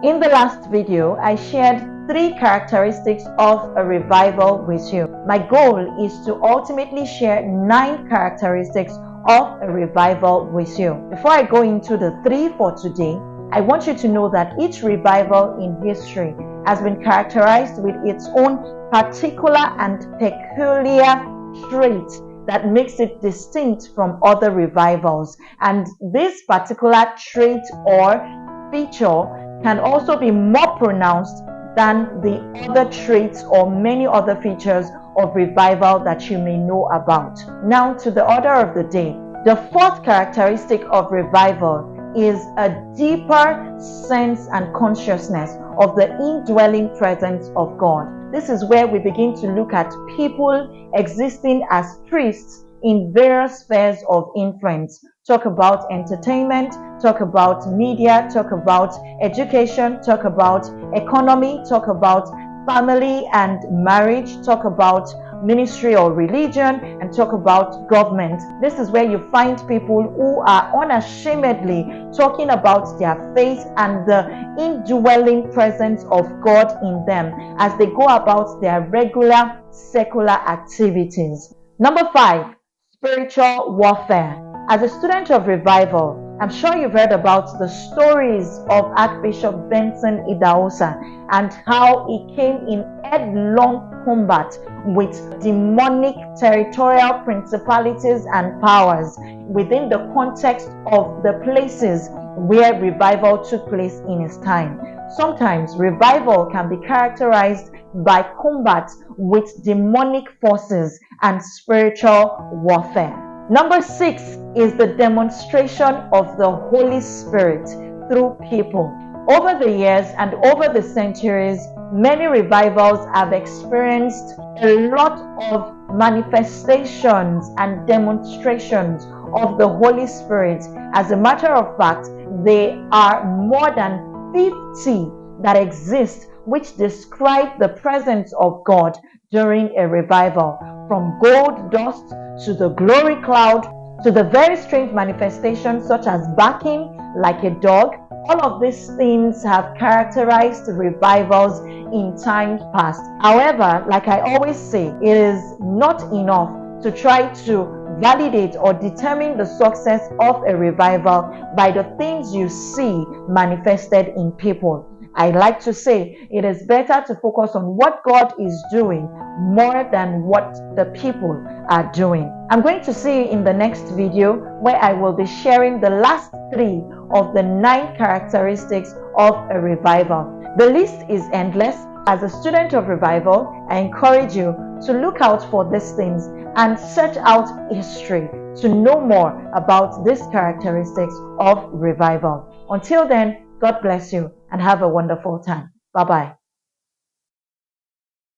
In the last video, I shared 3 characteristics of a revival with you. My goal is to ultimately share 9 characteristics of a revival with you. Before I go into the 3 for today, I want you to know that each revival in history has been characterized with its own particular and peculiar trait that makes it distinct from other revivals. And this particular trait or feature can also be more pronounced than the other traits or many other features of revival that you may know about. Now to the order of the day. The 4th characteristic of revival is a deeper sense and consciousness of the indwelling presence of God. This is where we begin to look at people existing as priests in various spheres of influence. Talk about entertainment, talk about media, talk about education, talk about economy, talk about family and marriage, talk about ministry or religion, and talk about government. This is where you find people who are unashamedly talking about their faith and the indwelling presence of God in them as they go about their regular secular activities. Number 5, spiritual warfare. As a student of revival, I'm sure you've heard about the stories of Archbishop Benson Idahosa and how he came in headlong combat with demonic territorial principalities and powers within the context of the places where revival took place in his time. Sometimes revival can be characterized by combat with demonic forces and spiritual warfare. Number 6 is the demonstration of the Holy Spirit through people. Over the years and over the centuries, many revivals have experienced a lot of manifestations and demonstrations of the Holy Spirit. As a matter of fact, there are more than 50 that exist which describe the presence of God during a revival, from gold dust to the glory cloud to the very strange manifestations such as barking like a dog. All of these things have characterized revivals in times past. However, like I always say, it is not enough to try to validate or determine the success of a revival by the things you see manifested in people. I like to say it is better to focus on what God is doing more than what the people are doing. I'm going to see you in the next video where I will be sharing the last 3 of the 9 characteristics of a revival. The list is endless. As a student of revival, I encourage you to look out for these things and search out history to know more about these characteristics of revival. Until then, God bless you and have a wonderful time. Bye-bye.